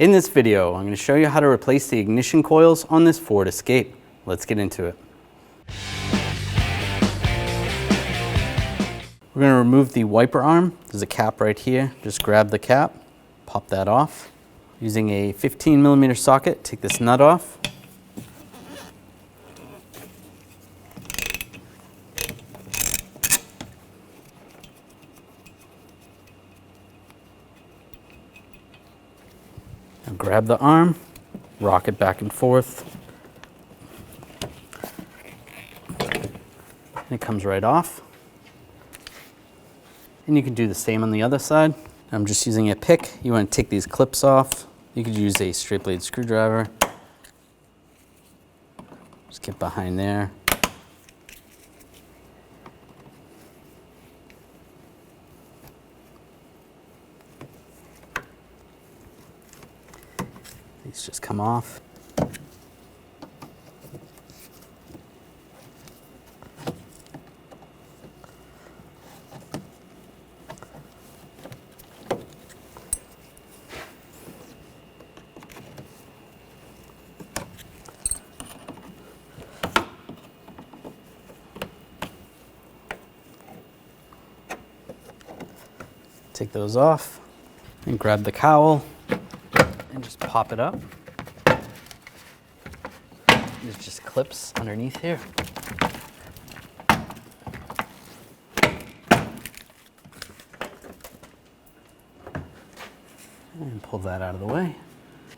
In this video, I'm going to show you how to replace the ignition coils on this Ford Escape. Let's get into it. We're going to remove the wiper arm. There's a cap right here. Just grab the cap, pop that off. Using a 15mm socket, take this nut off. Now grab the arm, rock it back and forth. And it comes right off. And you can do the same on the other side. I'm just using a pick. You want to take these clips off. You could use a straight blade screwdriver. Just get behind there. These just come off. Take those off and grab the cowl and just pop it up. There's just clips underneath here. And pull that out of the way.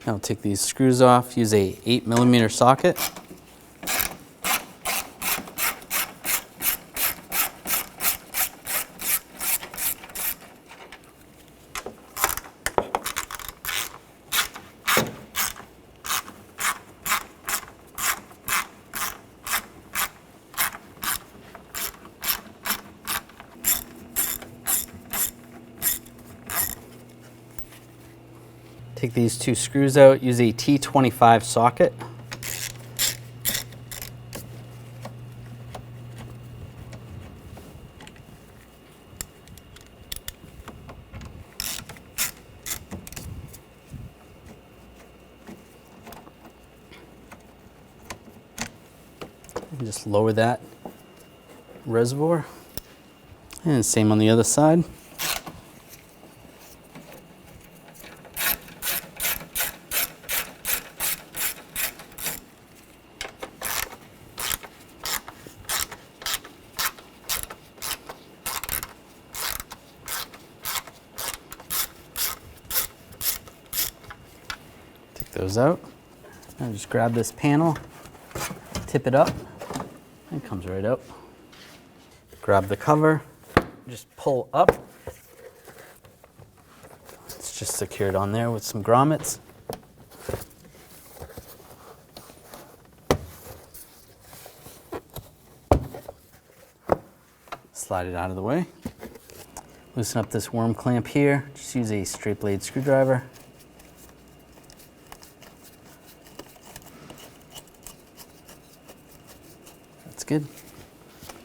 Now take these screws off, use a 8mm socket. Take these two screws out, use a T25 socket. And just lower that reservoir. And same on the other side. Those out. Now just grab this panel, tip it up, and it comes right out. Grab the cover, just pull up. It's just secured on there with some grommets. Slide it out of the way. Loosen up this worm clamp here. Just use a straight blade screwdriver. That's good.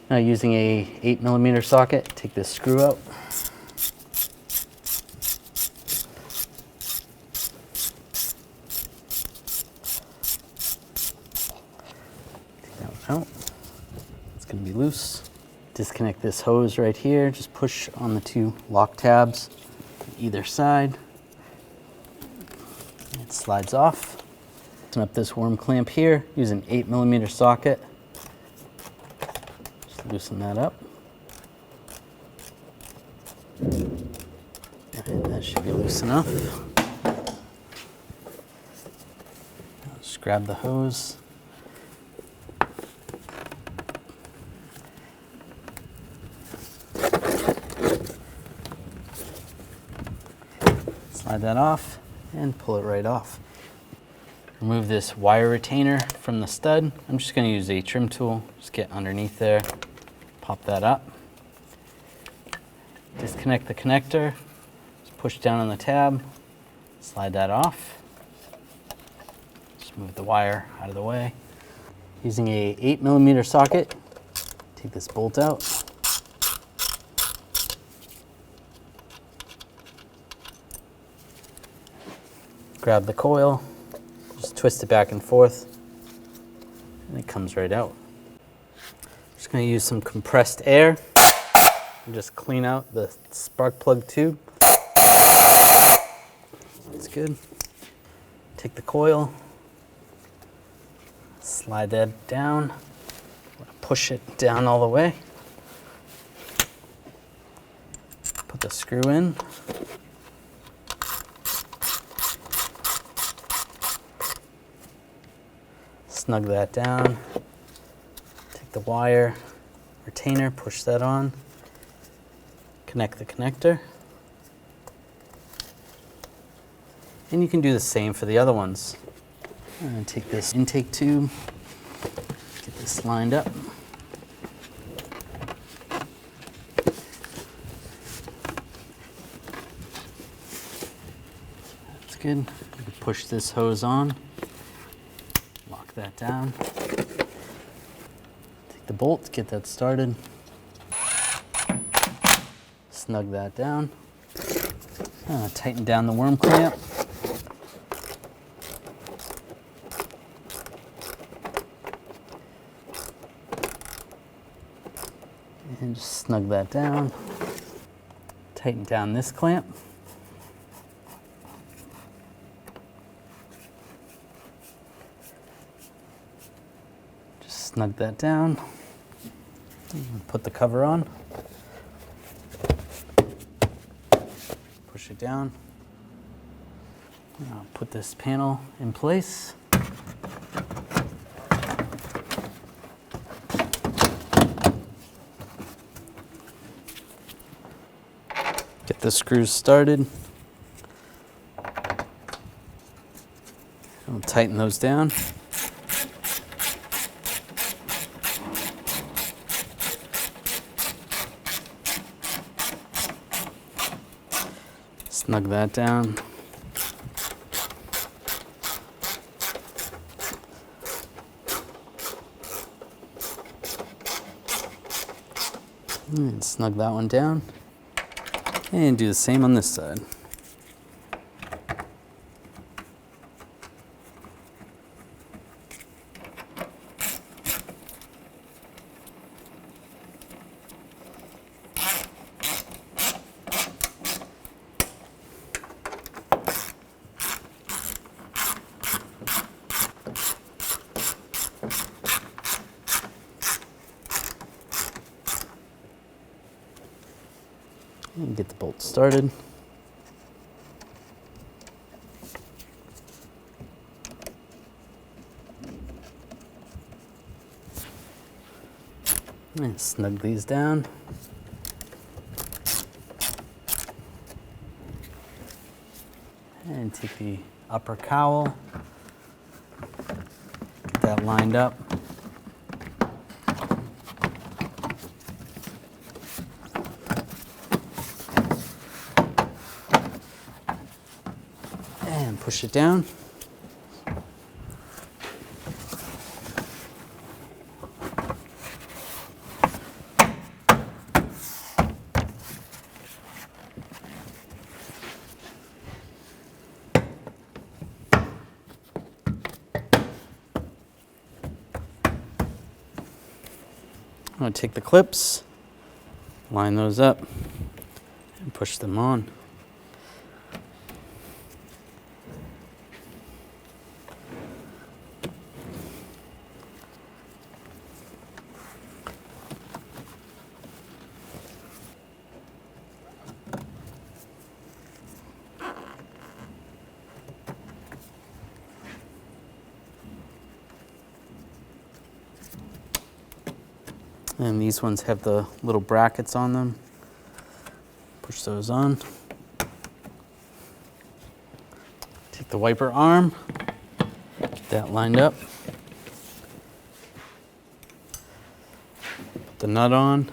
Now using a 8mm socket, take this screw out. Take that one out. It's going to be loose. Disconnect this hose right here. Just push on the two lock tabs on either side. It slides off. Loosen up this worm clamp here. Use an 8mm socket. Loosen that up. And that should be loose enough. Now just grab the hose. Slide that off and pull it right off. Remove this wire retainer from the stud. I'm just going to use a trim tool. Just get underneath there. Pop that up. Disconnect the connector. Just push down on the tab. Slide that off. Just move the wire out of the way. Using a 8mm socket, take this bolt out. Grab the coil, just twist it back and forth, and it comes right out. Just going to use some compressed air and just clean out the spark plug tube. That's good. Take the coil, slide that down, push it down all the way. Put the screw in. Snug that down. Take the wire retainer, push that on. Connect the connector. And you can do the same for the other ones. And take this intake tube, get this lined up. That's good. You can push this hose on, lock that down. Take the bolt, get that started. Snug that down. Tighten down the worm clamp. And just snug that down. Tighten down this clamp. Just snug that down. And put the cover on. Push it down. Now put this panel in place. Get the screws started. I'll tighten those down. Snug that down. And snug that one down. And do the same on this side. And get the bolt started. And snug these down. And take the upper cowl, get that lined up. And push it down. I'm going to take the clips, line those up, and push them on. And these ones have the little brackets on them. Push those on. Take the wiper arm, get that lined up. Put the nut on.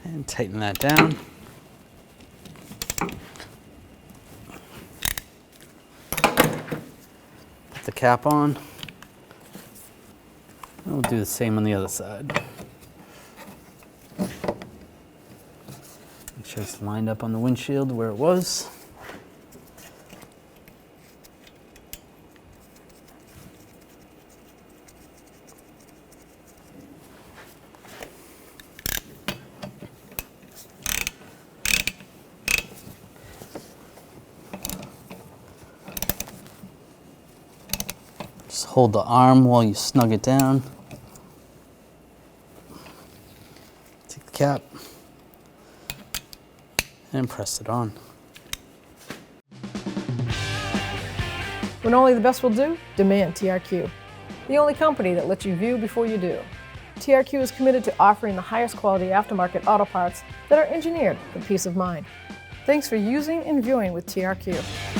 And tighten that down. The cap on. We'll do the same on the other side. sure it's lined up on the windshield where it was. Just hold the arm while you snug it down. Take the cap and press it on. When only the best will do, demand TRQ. The only company that lets you view before you do. TRQ is committed to offering the highest quality aftermarket auto parts that are engineered for peace of mind. Thanks for using and viewing with TRQ.